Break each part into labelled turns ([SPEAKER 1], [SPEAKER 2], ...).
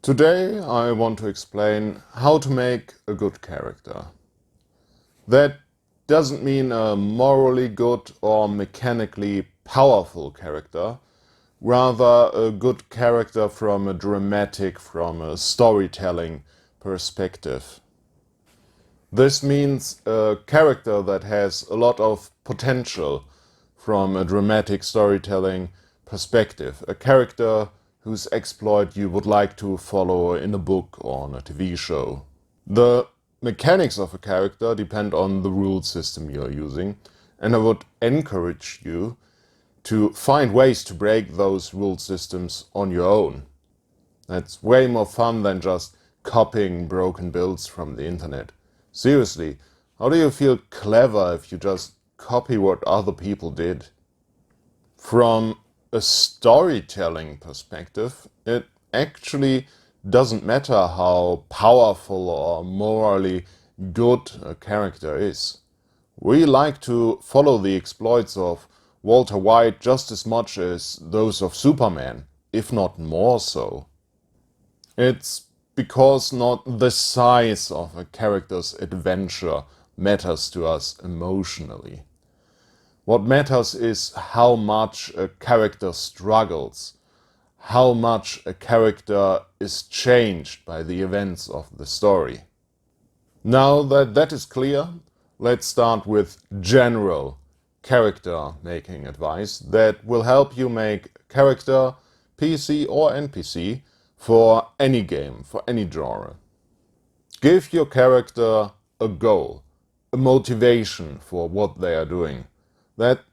[SPEAKER 1] Today I want to explain how to make a good character. That doesn't mean a morally good or mechanically powerful character, rather a good character from a storytelling perspective. This means a character that has a lot of potential from a dramatic storytelling perspective. A character whose exploit you would like to follow in a book or on a TV show. The mechanics of a character depend on the rule system you're using, and I would encourage you to find ways to break those rule systems on your own. That's way more fun than just copying broken builds from the internet. Seriously, how do you feel clever if you just copy what other people did? From a storytelling perspective, it actually doesn't matter how powerful or morally good a character is. We like to follow the exploits of Walter White just as much as those of Superman, if not more so. It's because not the size of a character's adventure matters to us emotionally. What matters is how much a character struggles, how much a character is changed by the events of the story. Now that that is clear, let's start with general character making advice that will help you make character, PC or NPC, for any game, for any genre. Give your character a goal, a motivation for what they are doing. That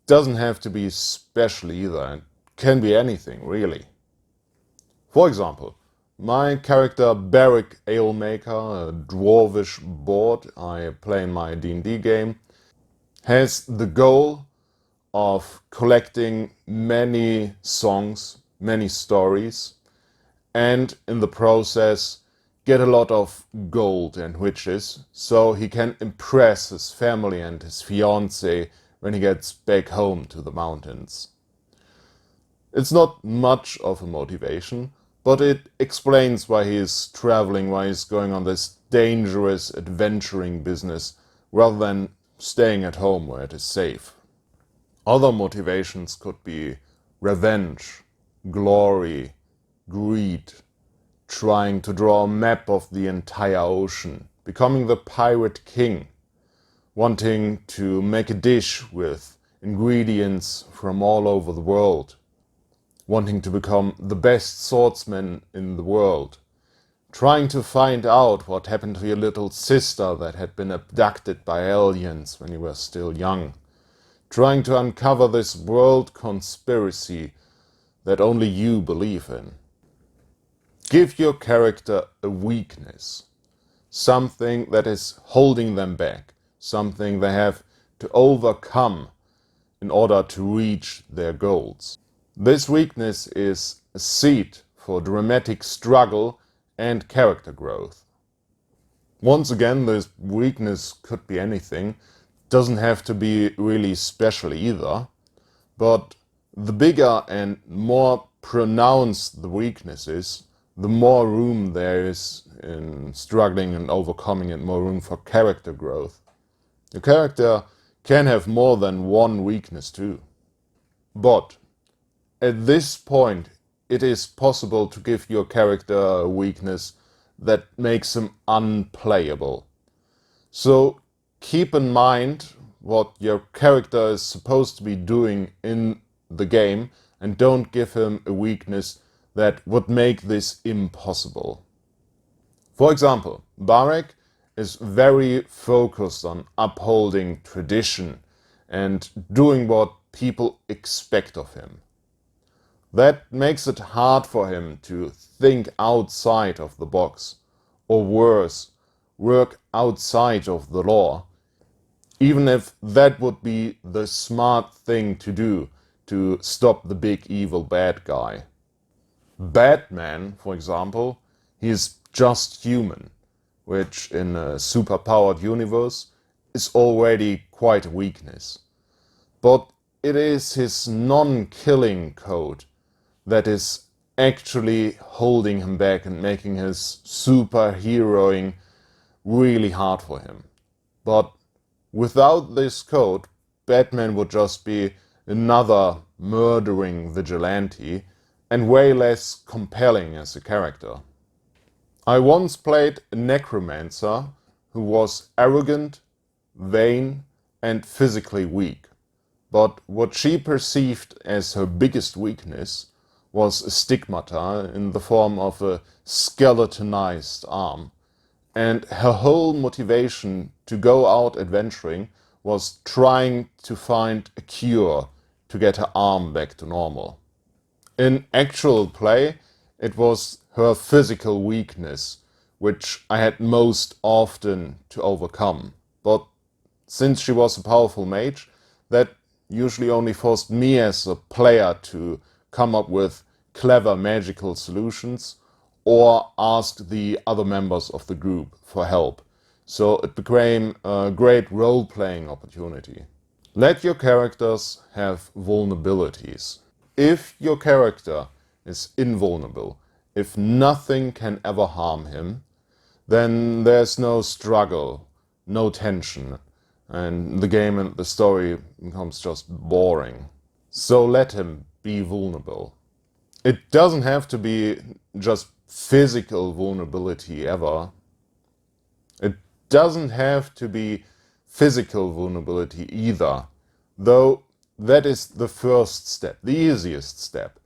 [SPEAKER 1] doesn't have to be special either, it can be anything, really. For example, my character Beric Alemaker, a dwarvish bard I play in my D&D game, has the goal of collecting many songs, many stories, and in the process get a lot of gold and riches so he can impress his family and his fiancée when he gets back home to the mountains. It's not much of a motivation, but it explains why he is traveling, why he's going on this dangerous adventuring business rather than staying at home where it is safe. Other motivations could be revenge, glory, greed, trying to draw a map of the entire ocean, becoming the pirate king, wanting to make a dish with ingredients from all over the world, wanting to become the best swordsman in the world, trying to find out what happened to your little sister that had been abducted by aliens when you were still young, trying to uncover this world conspiracy that only you believe in. Give your character a weakness, something that is holding them back, something they have to overcome in order to reach their goals. This weakness is a seed for dramatic struggle and character growth. Once again, this weakness could be anything, doesn't have to be really special either, but the bigger and more pronounced the weakness is, the more room there is in struggling and overcoming it, more room for character growth. The character can have more than one weakness too. But at this point, it is possible to give your character a weakness that makes him unplayable. So keep in mind what your character is supposed to be doing in the game and don't give him a weakness that would make this impossible. For example, Barek is very focused on upholding tradition and doing what people expect of him. That makes it hard for him to think outside of the box, or worse, work outside of the law, even if that would be the smart thing to do to stop the big evil bad guy. Batman, for example, he's just human, which in a superpowered universe is already quite a weakness. But it is his non-killing code that is actually holding him back and making his superheroing really hard for him. But without this code, Batman would just be another murdering vigilante and way less compelling as a character. I once played a necromancer who was arrogant, vain, and physically weak. But what she perceived as her biggest weakness was a stigmata in the form of a skeletonized arm. And her whole motivation to go out adventuring was trying to find a cure to get her arm back to normal. In actual play, it was her physical weakness, which I had most often to overcome. But since she was a powerful mage, that usually only forced me as a player to come up with clever magical solutions or ask the other members of the group for help. So it became a great role-playing opportunity. Let your characters have vulnerabilities. If your character is invulnerable, if nothing can ever harm him, then there's no struggle, no tension, and the game and the story becomes just boring. So let him be vulnerable. It doesn't have to be just physical vulnerability ever. It doesn't have to be physical vulnerability either, though that is the first step, the easiest step.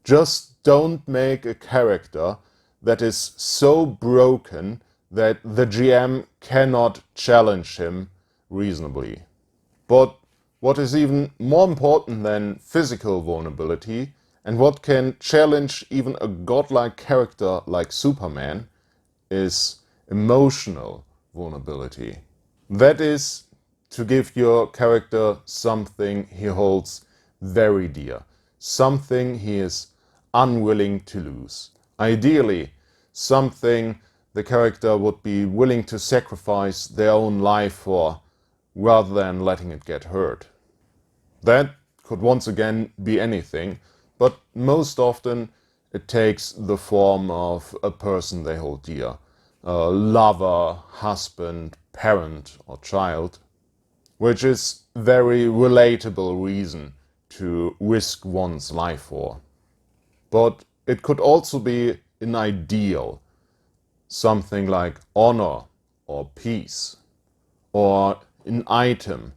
[SPEAKER 1] Just don't make a character that is so broken that the GM cannot challenge him reasonably. But what is even more important than physical vulnerability, and what can challenge even a godlike character like Superman, is emotional vulnerability. That is to give your character something he holds very dear, something he is unwilling to lose. Ideally, something the character would be willing to sacrifice their own life for, rather than letting it get hurt. That could once again be anything, but most often it takes the form of a person they hold dear. A lover, husband, parent, or child, which is very relatable reason to risk one's life for. But it could also be an ideal, something like honor or peace, or an item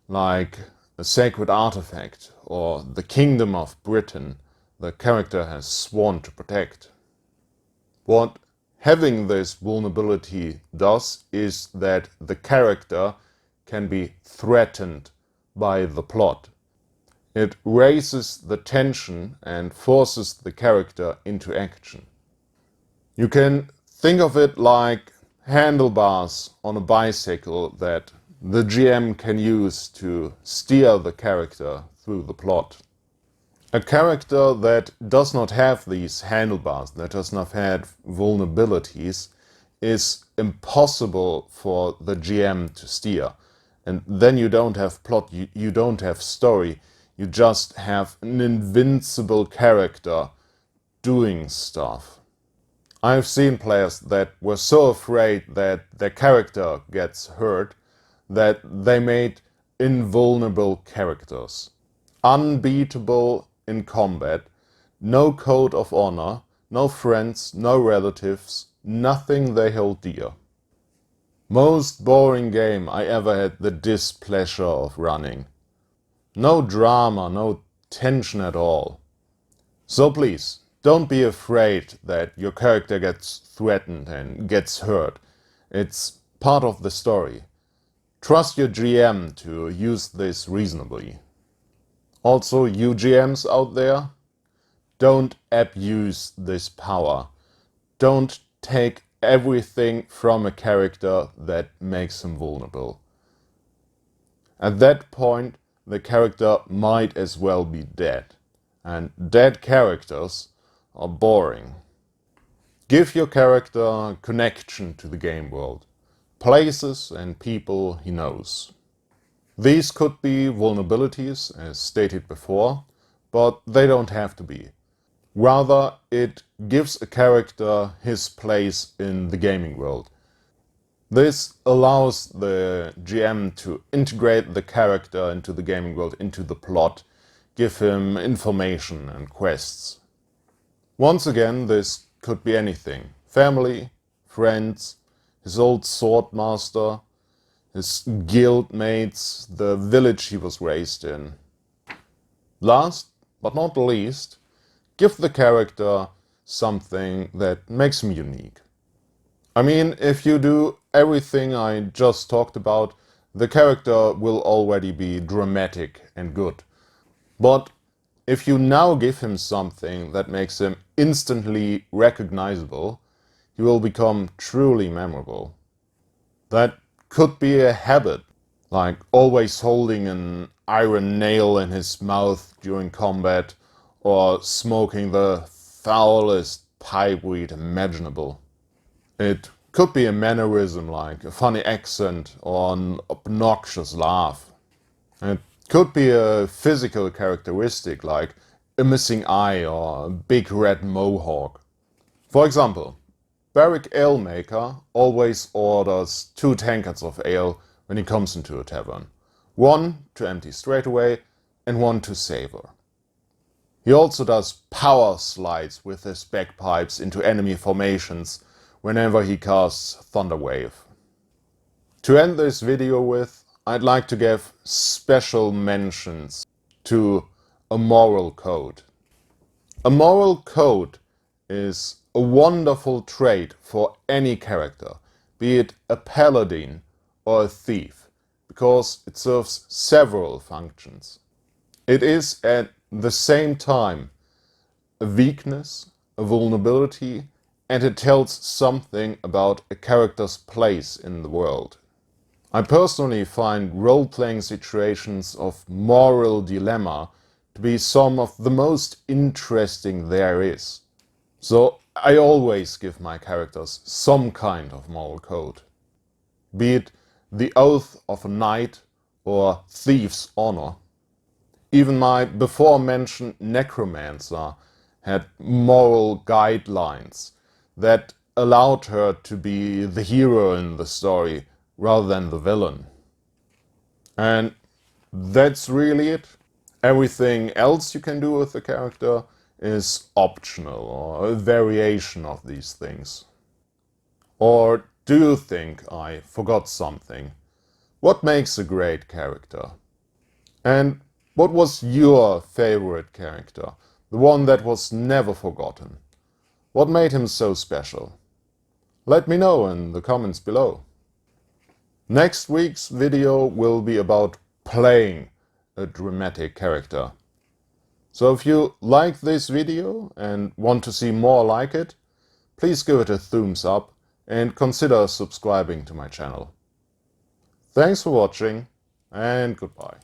[SPEAKER 1] like a sacred artifact or the kingdom of Britain the character has sworn to protect. What having this vulnerability does is that the character can be threatened by the plot. It raises the tension and forces the character into action. You can think of it like handlebars on a bicycle that the GM can use to steer the character through the plot. A character that does not have these handlebars, that does not have vulnerabilities, is impossible for the GM to steer. And then you don't have plot, you don't have story, you just have an invincible character doing stuff. I've seen players that were so afraid that their character gets hurt that they made invulnerable characters. Unbeatable in combat, no code of honor, no friends, no relatives, nothing they hold dear. Most boring game I ever had the displeasure of running. No drama, no tension at all. So please, don't be afraid that your character gets threatened and gets hurt. It's part of the story. Trust your GM to use this reasonably. Also, you GMs out there, don't abuse this power. Don't take everything from a character that makes him vulnerable. At that point, the character might as well be dead. And dead characters are boring. Give your character a connection to the game world, places and people he knows. These could be vulnerabilities, as stated before, but they don't have to be. Rather, it gives a character his place in the gaming world. This allows the GM to integrate the character into the gaming world, into the plot, give him information and quests. Once again, this could be anything. Family, friends, his old sword master, his guild mates, the village he was raised in. Last but not least, give the character something that makes him unique. I mean, if you do everything I just talked about, the character will already be dramatic and good. But if you now give him something that makes him instantly recognizable, he will become truly memorable. That could be a habit, like always holding an iron nail in his mouth during combat, or smoking the foulest pipe weed imaginable. It could be a mannerism like a funny accent or an obnoxious laugh. It could be a physical characteristic like a missing eye or a big red mohawk. For example, Barrick Ale Maker always orders 2 tankards of ale when he comes into a tavern. 1 to empty straight away and 1 to savor. He also does power slides with his bagpipes into enemy formations whenever he casts Thunder Wave. To end this video with, I'd like to give special mentions to a moral code. A moral code is a wonderful trait for any character, be it a paladin or a thief, because it serves several functions. It is at the same time a weakness, a vulnerability, and it tells something about a character's place in the world. I personally find role-playing situations of moral dilemma to be some of the most interesting there is. So I always give my characters some kind of moral code. Be it the oath of a knight or thief's honor. Even my before-mentioned necromancer had moral guidelines that allowed her to be the hero in the story rather than the villain. And that's really it. Everything else you can do with the character is optional or a variation of these things. Or do you think I forgot something? What makes a great character? And what was your favorite character? The one that was never forgotten? What made him so special? Let me know in the comments below. Next week's video will be about playing a dramatic character. So if you like this video and want to see more like it, please give it a thumbs up and consider subscribing to my channel. Thanks for watching and goodbye.